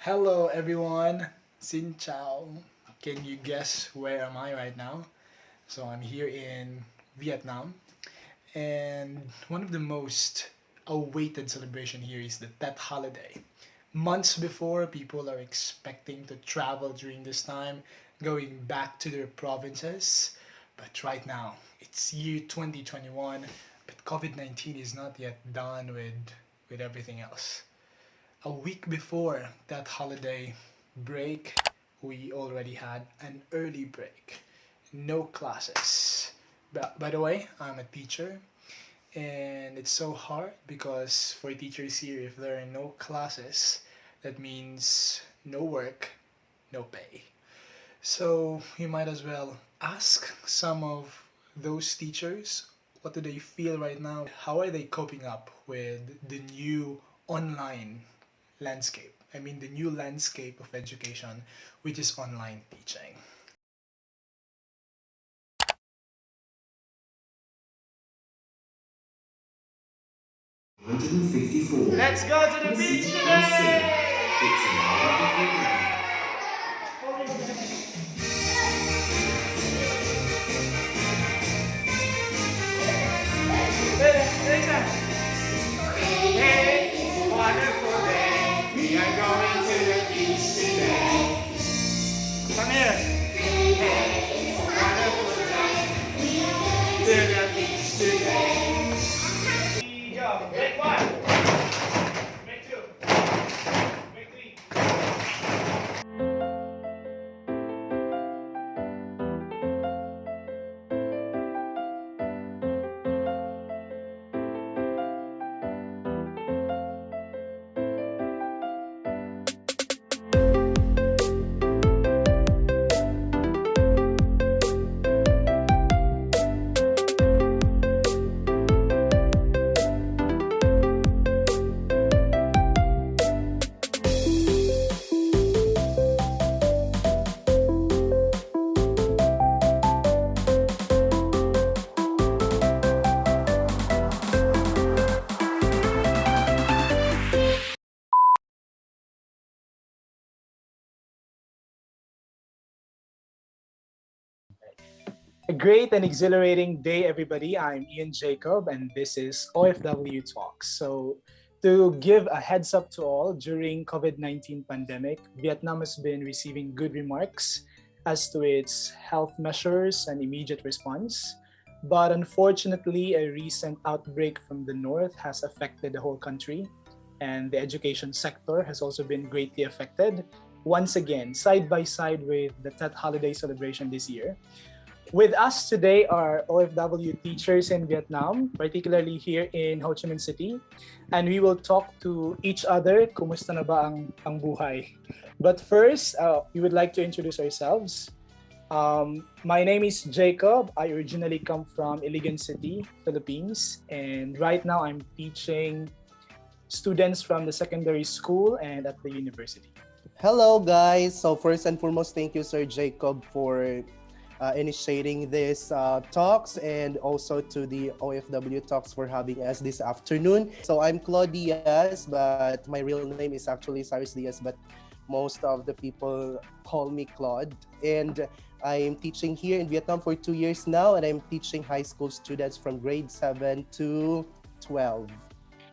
Hello everyone, Xin Chao. Can you guess where am I right now? So I'm here in Vietnam, and one of the most awaited celebration here is the Tet holiday. Months before, people are expecting to travel during this time, going back to their provinces. But right now, it's year 2021, but COVID-19 is not yet done with everything else. A week before that holiday break, we already had an early break. No classes. But by the way, I'm a teacher, and it's so hard because for teachers here, if there are no classes, that means no work, no pay. So you might as well ask some of those teachers, what do they feel right now? How are they coping up with the new online landscape? I mean, the new landscape of education, which is online teaching. 164. Let's go to the beach today! It's an hour Hey, wonderful day. We are going to the beach today. Come here. Hey, wonderful day. To the beach today. Go. Make one. Make two. Make three. A great and exhilarating day, everybody. I'm Ian Jacob, and this is OFW Talks. So, to give a heads up to all, during COVID-19 pandemic, Vietnam has been receiving good remarks as to its health measures and immediate response. But unfortunately, a recent outbreak from the north has affected the whole country, and the education sector has also been greatly affected. Once again, side by side with the Tet holiday celebration this year. With us today are OFW teachers in Vietnam, particularly here in Ho Chi Minh City, and we will talk to each other. Kumusta na ba ang buhay? But first, we would like to introduce ourselves. My name is Jacob. I originally come from Iligan City, Philippines, and right now I'm teaching students from the secondary school and at the university. Hello, guys. So first and foremost, thank you, Sir Jacob, for initiating this talks, and also to the OFW Talks for having us this afternoon. So I'm Claude Diaz, but my real name is actually Cyrus Diaz, but most of the people call me Claude. And I'm teaching here in Vietnam for 2 years now, and I'm teaching high school students from grade 7 to 12.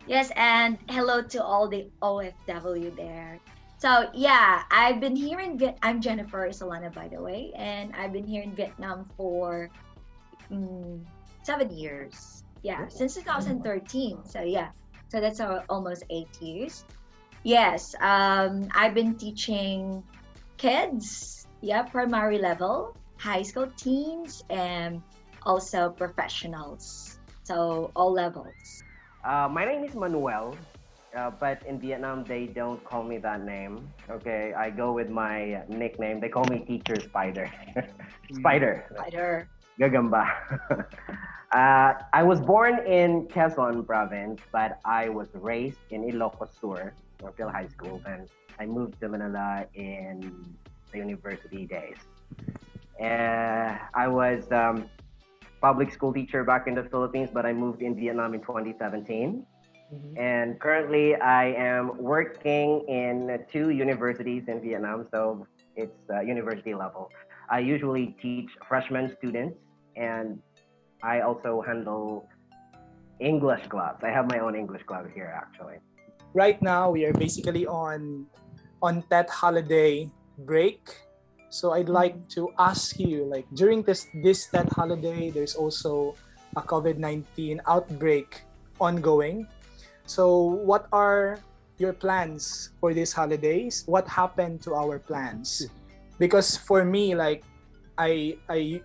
Yes, and hello to all the OFW there. So yeah, I've been here in I'm Jennifer Solana, by the way, and I've been here in Vietnam for 7 years. Yeah, since 2013. So yeah, so that's almost 8 years. Yes, I've been teaching kids, yeah, primary level, high school teens, and also professionals. So all levels. My name is Manuel, but in Vietnam they don't call me that name. Okay, I go with my nickname. They call me Teacher Spider. Spider. Spider. Gagamba. I was born in Quezon province, but I was raised in Ilocos Sur until high school. Then I moved to Manila in the university days. I was public school teacher back in the Philippines, but I moved in Vietnam in 2017. Mhm. And currently, I am working in two universities in Vietnam, so it's university level. I usually teach freshman students, and I also handle English clubs. I have my own English club here, actually. Right now, we are basically on that holiday break. So I'd like to ask you, like during this that holiday, there's also a COVID-19 outbreak ongoing. So what are your plans for these holidays? What happened to our plans? Because for me, like I I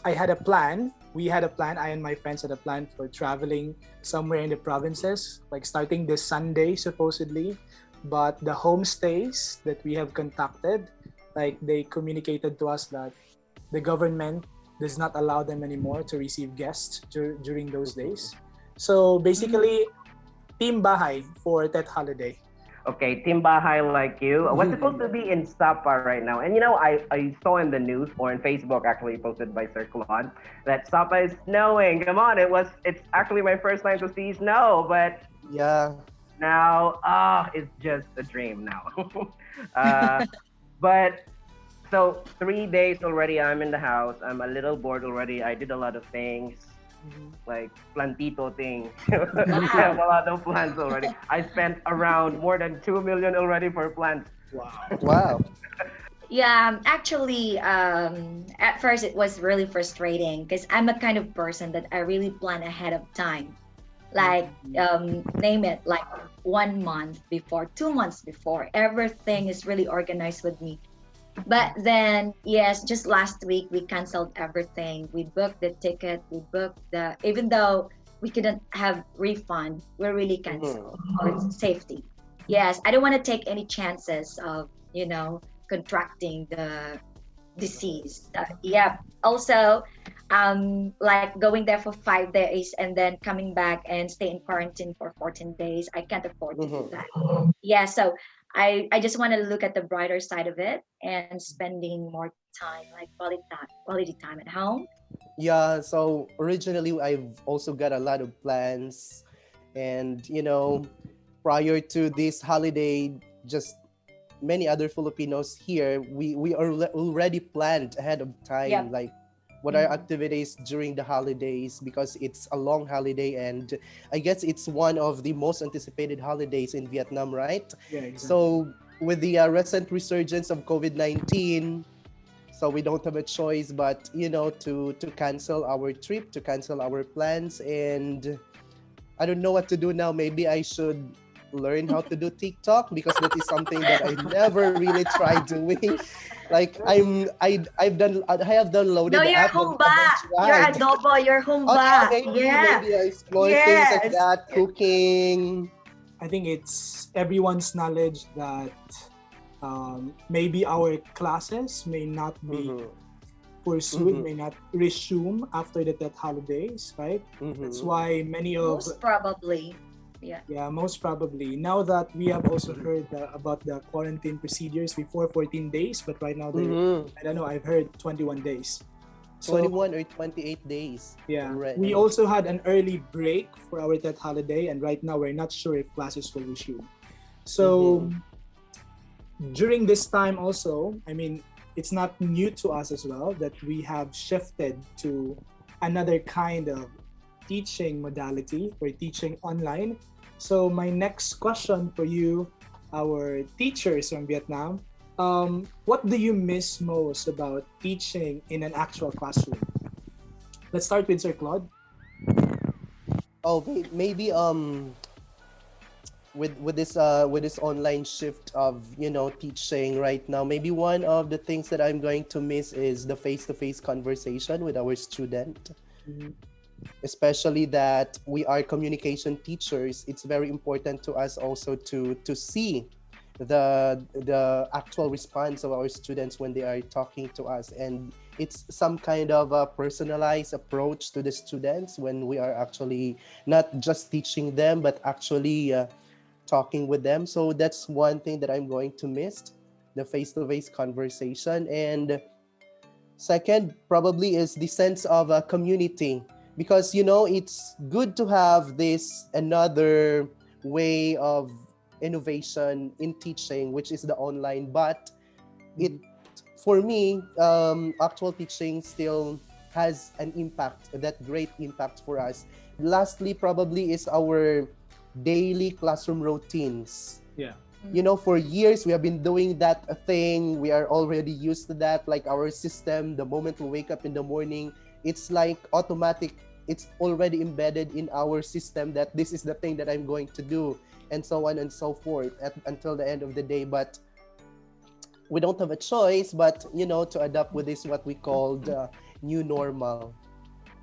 I had a plan. We had a plan. I and my friends had a plan for traveling somewhere in the provinces, like starting this Sunday supposedly. But the homestays that we have contacted, like they communicated to us that the government does not allow them anymore to receive guests during those days. So basically, team bahay for that holiday. Okay, Timbahay like you. What's supposed to be in Sapa right now? And I saw in the news or in Facebook actually posted by Sir Claude that Sapa is snowing. Come on, it's actually my first time to see snow, but Yeah. now it's just a dream now. uh, but so 3 days already I'm in the house. I'm a little bored already. I did a lot of things like plantito thing. I have Wow. a lot of plants already. I spent around more than 2 million already for plants. Wow. Wow. Yeah, actually, at first it was really frustrating because I'm a kind of person that I really plan ahead of time. Like, name it, like 1 month before, 2 months before. Everything is really organized with me. But then, yes, just last week we canceled everything. We booked the ticket, we booked even though we couldn't have refund, we really Mhm. canceled for safety. Yes, I don't want to take any chances of, contracting the disease. Yeah. Also, like going there for 5 days and then coming back and stay in quarantine for 14 days. I can't afford to do Mhm. that. Yeah. So I just want to look at the brighter side of it and spending more time, like quality time at home. Yeah, so originally I've also got a lot of plans, and prior to this holiday, just many other Filipinos here, we are already planned ahead of time, Yep. like what are Mhm. activities during the holidays, because it's a long holiday, and I guess it's one of the most anticipated holidays in Vietnam, right? Yeah, exactly. So with the recent resurgence of COVID-19, so we don't have a choice but to cancel our trip, to cancel our plans, and I don't know what to do now. Maybe I should learn how to do TikTok, because that is something that I never really tried doing. Like I have No, downloaded the you're app but humba. haven't You're tried. adobo. You're Oh yeah, humba. Yeah. maybe I explore things like Yes. that, cooking. I think it's everyone's knowledge that maybe our classes may not be Mhm. pursued, Mhm. may not resume after the Tet holidays, right? That's Mhm. why many of, Most probably. Yeah. yeah, most probably. Now that we have also heard about the quarantine procedures before 14 days, but right now they're, Mhm. I don't know, I've heard 21 days. So 21 or 28 days yeah, we already. also had an early break for our Tet holiday, and right now we're not sure if classes will resume. So Mhm. during this time also, I mean, it's not new to us as well that we have shifted to another kind of teaching modality. We're teaching online. So my next question for you, our teachers from Vietnam, what do you miss most about teaching in an actual classroom? Let's start with Sir Claude. Oh, maybe with this online shift of teaching right now, maybe one of the things that I'm going to miss is the face-to-face conversation with our student, Mhm. especially that we are communication teachers. It's very important to us also to see the actual response of our students when they are talking to us, and it's some kind of a personalized approach to the students when we are actually not just teaching them but actually talking with them. So that's one thing that I'm going to miss, the face-to-face conversation. And second, probably is the sense of a community. because it's good to have this another way of innovation in teaching, which is the online, but it for me, actual teaching still has an impact, that great impact for us. Lastly, probably is our daily classroom routines. Yeah. For years we have been doing that thing. We are already used to that. Like our system, the moment we wake up in the morning, it's like automatic. It's already embedded in our system that this is the thing that I'm going to do, and so on and so forth until the end of the day. But we don't have a choice but to adapt with this what we call the new normal.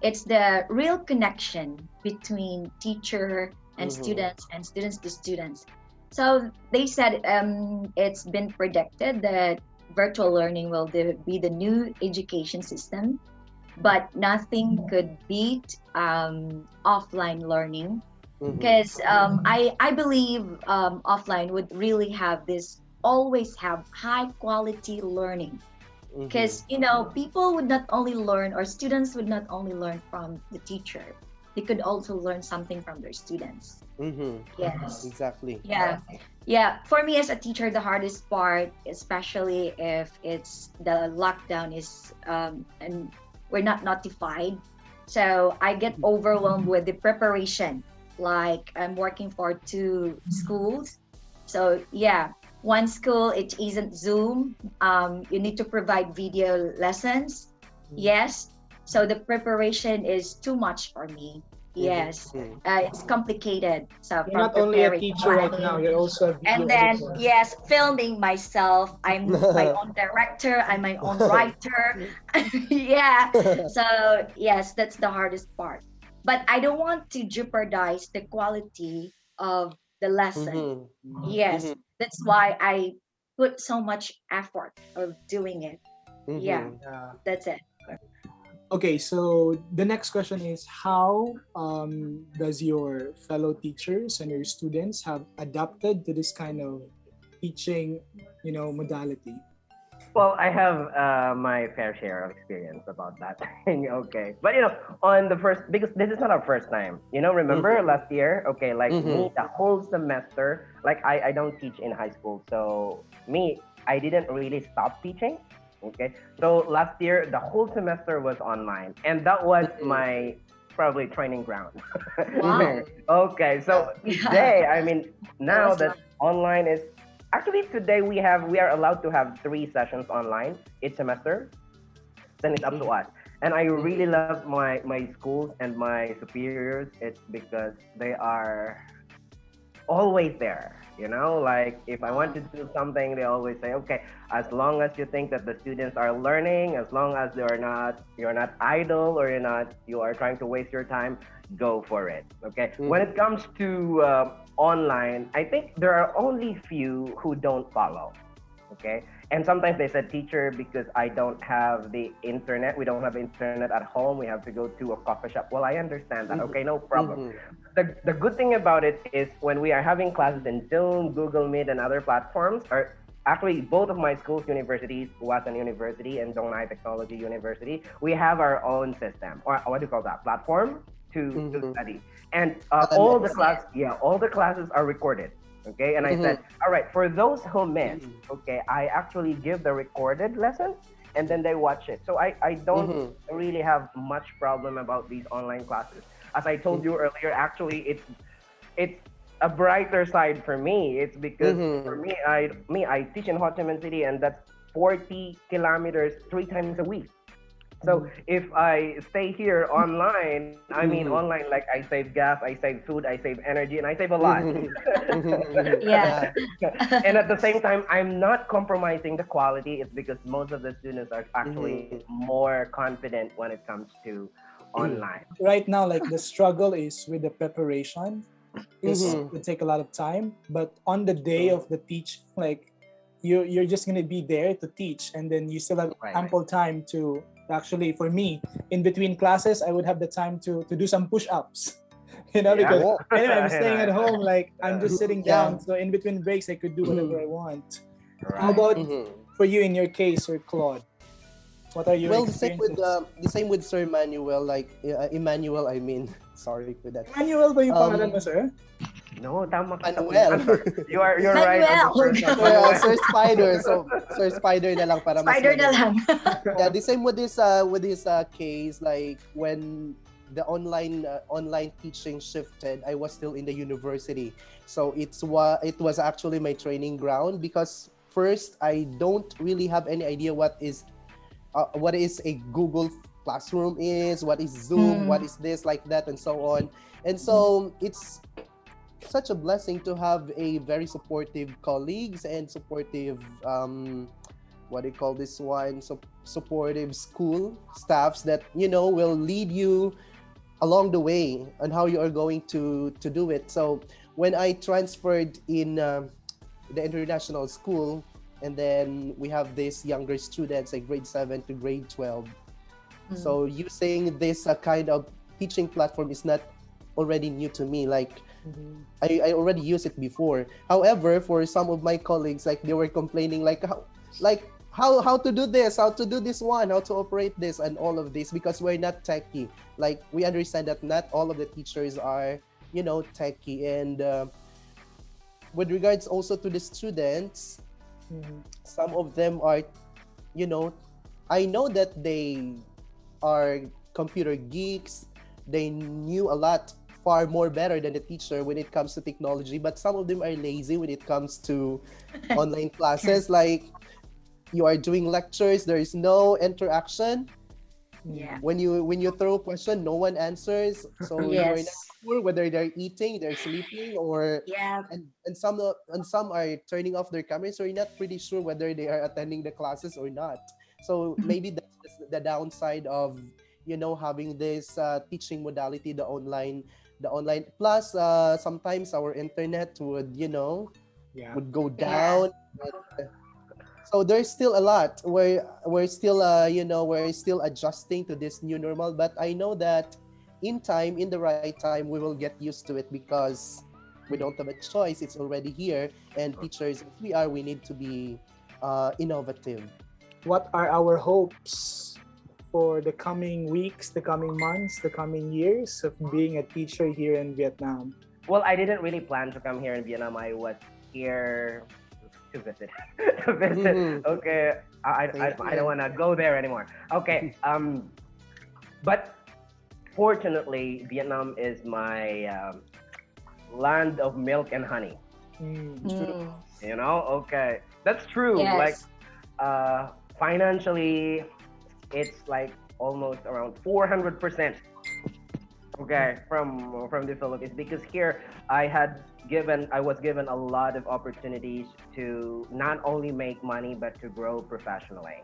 It's the real connection between teacher and Mhm. students and students to students. So they said it's been predicted that virtual learning will be the new education system, but nothing could beat offline learning, Mhm. because I believe offline would really have this, always have high quality learning, Mhm. because people would not only learn, or students would not only learn from the teacher, they could also learn something from their students. Mhm. Yes. Exactly. Yeah, for me as a teacher, the hardest part, especially if it's the lockdown is and we're not notified, so I get overwhelmed with the preparation. Like I'm working for two schools, so yeah, one school it isn't Zoom. You need to provide video lessons. Yes, so the preparation is too much for me. Yes, Mhm. it's complicated. So You're from not only a preparing teacher right now, money, you're also a and video then editor. yes, filming myself. I'm my own director, I'm my own writer. Yeah, so yes, that's the hardest part, but I don't want to jeopardize the quality of the lesson. Mhm. Yes, Mhm. that's why I put so much effort of doing it. Yeah, Mhm. Yeah. that's it. Okay, so the next question is how does your fellow teachers and your students have adapted to this kind of teaching, modality? Well, I have my fair share of experience about that thing. Okay, but on the first, because this is not our first time. Remember Mhm. last year? Okay, like me, Mhm. the whole semester, like I don't teach in high school, so me, I didn't really stop teaching. Okay, so last year the whole semester was online, and that was Mhm. my probably training ground. Wow. Okay, Yeah. so Yeah, today, I mean, that now was that like, online is actually today we are allowed to have 3 sessions online each semester. Then it's up to Mhm. us. And I really Mhm. love my schools and my superiors. It's because they are always there. Like if I want to do something, they always say, okay, as long as you think that the students are learning, as long as you're not idle, or you are trying to waste your time, go for it. Okay. When Mhm. it comes to online, I think there are only few who don't follow. Okay. And sometimes they said, teacher, because I don't have the internet, we don't have internet at home, we have to go to a coffee shop. Well, I understand that. Okay, Mhm. no problem. Mhm. The good thing about it is when we are having classes in Zoom, Google Meet, and other platforms, or actually both of my schools, universities, Wasan University and Dongnai Technology University, we have our own system, or what do you call that, platform to Mhm. study. And all the LMS. class, yeah, all the classes are recorded. Okay, and I Mhm. said, all right, for those who missed, Mhm. okay, I actually give the recorded lessons and then they watch it. So I don't Mhm. really have much problem about these online classes. As I told you earlier, actually it's a brighter side for me. It's because for Mhm. me I teach in Ho Chi Minh City, and that's 40 kilometers 3 times a week. So Mhm. if I stay here online, I mean Mhm. online, like I save gas, I save food, I save energy, and I save a lot. Mhm. Mhm. yeah. Yeah. And at the same time, I'm not compromising the quality. It's because most of the students are Mhm. actually more confident when it comes to online. Right now, like the struggle is with the preparation because Mhm. it take a lot of time. But on the day of the teach, like you're just gonna be there to teach, and then you still have Right. ample time to actually. For me, in between classes, I would have the time to do some push-ups. Yeah. Because Yeah. anyway, I'm I know, staying I at know. home, like I'm Yeah. just sitting Yeah. down. So in between breaks, I could do whatever I want. How Right. about Mhm. for you in your case, or Claude? What are your Well, experiences? the same with Sir Manuel, like Emmanuel. I mean, sorry for that. Emmanuel ba yung pangalan mo, Um, sir? No, tama ka sa Manuel. I'm sorry. You're right on the Manuel. first one, Sir Manuel. Spider. So Sir Spider na lang para mas Spider na madali. lang. Yeah, the same with this case. Like when the online teaching shifted, I was still in the university. So it was actually my training ground because first I don't really have any idea what is a Google Classroom is, what is Zoom, what Mm. is this, like that, and so on. And so it's such a blessing to have a very supportive colleagues and supportive what do you call this one? Supportive school staffs that will lead you along the way on how you are going to do it. So when I transferred in the international school, and then we have these younger students like grade 7 to grade 12. Mm. So using this kind of teaching platform is not already new to me. Like I already used it before. However, for some of my colleagues, like they were complaining how to do this, how to do this one, how to operate this, and all of this because we're not techie. Like we understand that not all of the teachers are techie, and with regards also to the students, some of them are you know I know that they are computer geeks. They knew a lot far more better than the teacher when it comes to technology, but some of them are lazy when it comes to online classes. Like you are doing lectures, there is no interaction. Yeah. When you throw a question, no one answers, so you are not Yes. sure whether they're eating, they're sleeping, or Yeah. and some are turning off their cameras, so you're not pretty sure whether they are attending the classes or not. So maybe that's just the downside of having this teaching modality, the online plus sometimes our internet Yeah. would go Yeah. down. So there's still a lot where we're still adjusting to this new normal, but I know that in the right time we will get used to it because we don't have a choice. It's already here, and teachers, if we need to be innovative. What are our hopes for the coming weeks, the coming months, the coming years of being a teacher here in Vietnam? Well, I didn't really plan to come here in Vietnam. I was here to visit. To visit. Mhm. Okay. Same I don't here. want to go there anymore. Okay. But fortunately, Vietnam is my land of milk and honey. It's true. Mm. Okay, that's true. Like, Yes. financially, it's like almost around 400%. Okay, from the Philippines, because here I was given a lot of opportunities to not only make money but to grow professionally.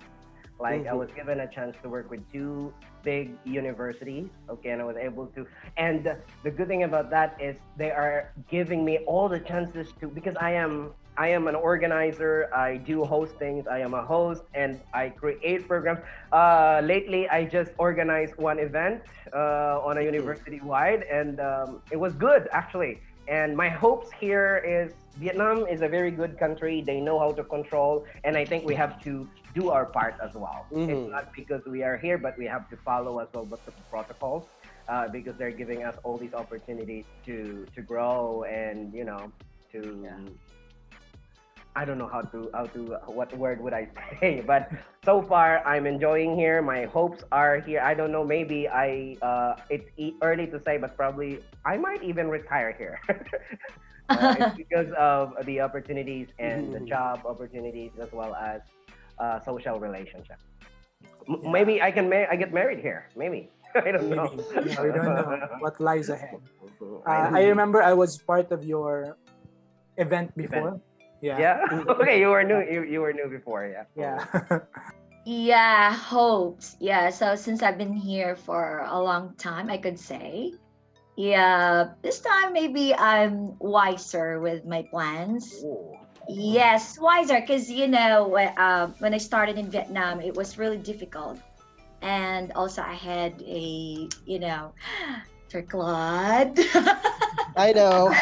Like I Mhm. was given a chance to work with two big universities, okay, and I was able to. And the good thing about that is they are giving me all the chances to, because I am an organizer. I do host things. I am a host and I create programs. Lately, I just organized one event on a Mhm. university wide, and it was good actually. And my hopes here is Vietnam is a very good country. They know how to control, and I think we have to do our part as well. It's Mhm. not because we are here, but we have to follow as well but the protocols, because they're giving us all these opportunities to grow and to. Yeah. I don't know how to what word would I say, but so far I'm enjoying here. My hopes are here. I don't know. Maybe it's early to say, but probably I might even retire here. It's because of the opportunities and the Mhm. job opportunities as well as social relationships. Yeah, Maybe I get married here. Maybe I don't know. maybe. Yeah, we don't know what lies ahead. I I don't. remember I was part of your event Event. before. Yeah, Yeah. Mhm. Okay, you were new. yeah, You were new before. Yeah. yeah. Yeah, hopes. Yeah, so since I've been here for a long time, I could say. Yeah, this time maybe I'm wiser with my plans. Oh. Yes, wiser, because when I started in Vietnam, it was really difficult, and also I had a Sir Claude. I know.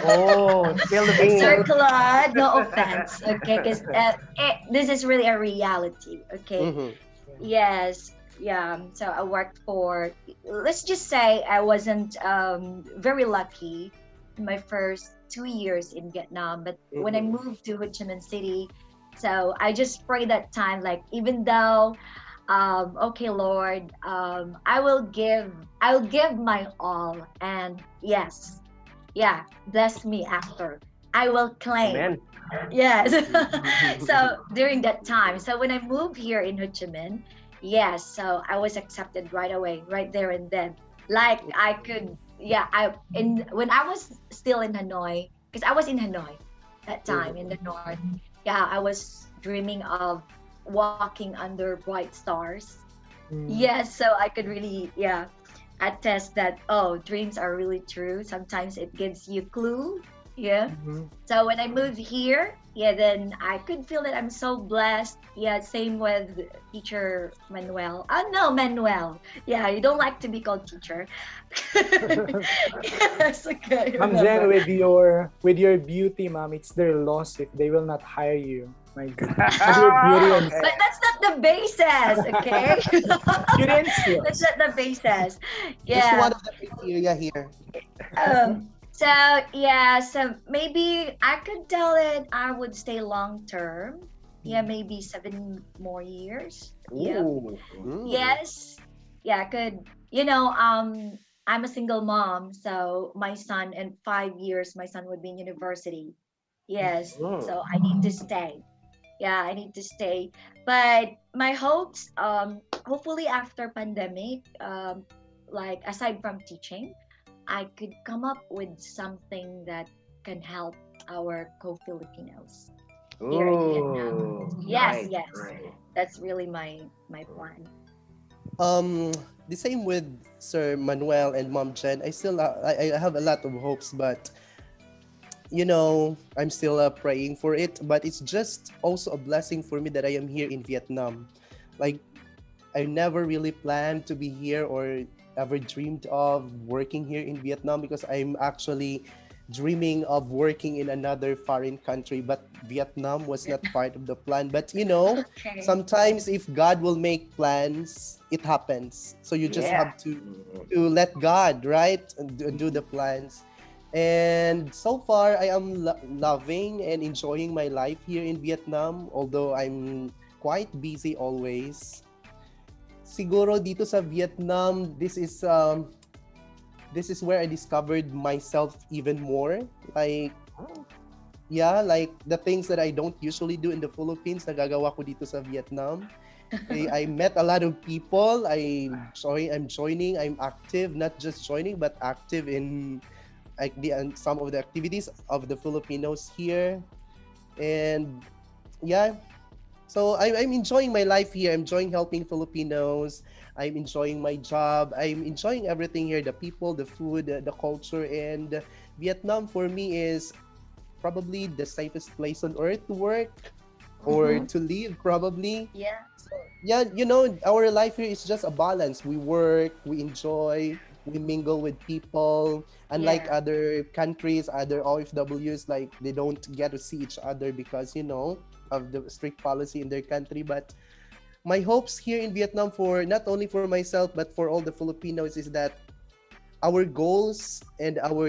Oh, spill the Sir beans. Claude, no offense, okay? Because this is really a reality, okay? Mhm. Yes, yeah. So I worked for, let's just say I wasn't very lucky in my first 2 years in Vietnam. But when I Mhm. moved to Ho Chi Minh City, so I just prayed that time, like, even though, okay, Lord, I'll give my all. And yes, yeah, bless me after. I will claim. Amen. Yes. So during that time, so when I moved here in Ho Chi Minh, yes, so I was accepted right away, right there and then. Like I could, yeah, I in when I was still in Hanoi, because I was in Hanoi that time in the north. Yeah, I was dreaming of walking under bright stars. Mm. Yes, so I could really, yeah, attest that, oh, dreams are really true. Sometimes it gives you clue. Yeah. Mhm. So when I moved here, yeah, then I could feel that I'm so blessed. Yeah, same with teacher Manuel. Oh no, Manuel. Yeah, you don't like to be called teacher. Yes, okay, I Ma'am Jen, remember. with your beauty, ma'am, it's their loss if they will not hire you. My God. With your beauty Ah, and okay. But that's not the basis, okay? beauty and That's skills. not the basis. Just one Yeah. of the criteria here. So yeah, so maybe I could tell it I would stay long term. Yeah, maybe 7 more years. Yep. Ooh. Mm. Yes. Yeah, I could. I'm a single mom, so my son in 5 years, my son would be in university. Yes. Mm. So I need to stay. Yeah, I need to stay. But my hopes, hopefully after pandemic, like aside from teaching, I could come up with something that can help our co-Filipinos here in Vietnam. Ooh. Yes, Right. yes. Right. That's really my plan. Um, the same with Sir Manuel and Mom Jen. I have a lot of hopes, but I'm still praying for it. But it's just also a blessing for me that I am here in Vietnam. Like I never really planned to be here or ever dreamed of working here in Vietnam because I'm actually dreaming of working in another foreign country, but Vietnam was not part of the plan. But Okay. sometimes if God will make plans, it happens. So you just Yeah. have to let God, right, and do the plans. And so far, I am loving and enjoying my life here in Vietnam, although I'm quite busy always. Siguro dito sa Vietnam, this is where I discovered myself even more. Like yeah, like the things that I don't usually do in the Philippines, nagagawa ko dito sa Vietnam. I met a lot of people. I'm joining. I'm active, not just joining, but active in like some of the activities of the Filipinos here. And yeah, so I'm enjoying my life here. I'm enjoying helping Filipinos. I'm enjoying my job. I'm enjoying everything here, the people, the food, the culture. And Vietnam for me is probably the safest place on earth to work or Mm-hmm. to live, probably. Yeah. Yeah, our life here is just a balance. We work, we enjoy, we mingle with people. Unlike Yeah. other countries, other OFWs, like they don't get to see each other because, of the strict policy in their country. But my hopes here in Vietnam for not only for myself, but for all the Filipinos is that our goals and our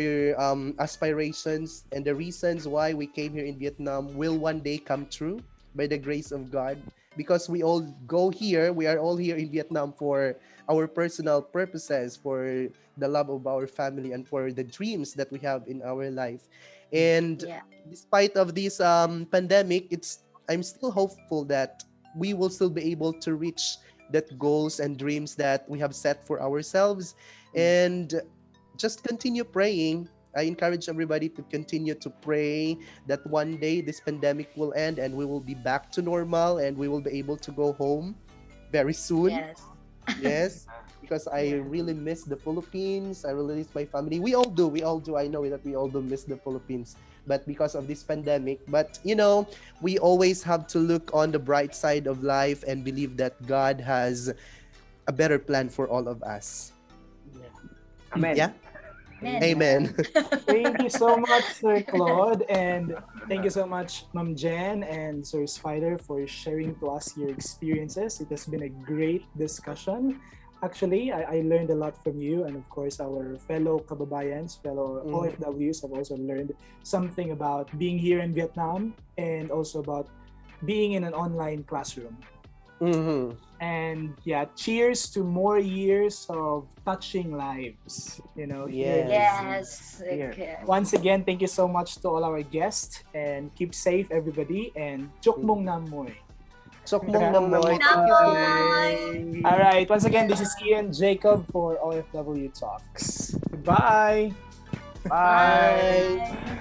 aspirations and the reasons why we came here in Vietnam will one day come true by the grace of God. Because we are all here in Vietnam for our personal purposes, for the love of our family, and for the dreams that we have in our life. And Yeah. despite of this pandemic, I'm still hopeful that we will still be able to reach that goals and dreams that we have set for ourselves and just continue praying. I encourage everybody to continue to pray that one day this pandemic will end and we will be back to normal and we will be able to go home very soon. Yes. Yes, because I Yeah. really miss the Philippines. I really miss my family. We all do. We all do. I know that we all do miss the Philippines, but because of this pandemic. But we always have to look on the bright side of life and believe that God has a better plan for all of us. Yeah. Amen. Yeah. Amen. Thank you so much, Sir Claude, and thank you so much, Ma'am Jen and Sir Spider, for sharing to us your experiences. It has been a great discussion. Actually, I learned a lot from you, and of course, our fellow kababayans, fellow OFWs have also learned something about being here in Vietnam and also about being in an online classroom. Mhm. And yeah, cheers to more years of touching lives, here in Yes. Yes. Here. Okay. Once again, thank you so much to all our guests, and keep safe, everybody, and chúc mừng năm mới. Chok mong namoy. Thank you so much. All right, once again, this is Ian Jacob for OFW Talks. Goodbye. Bye. Bye. Bye.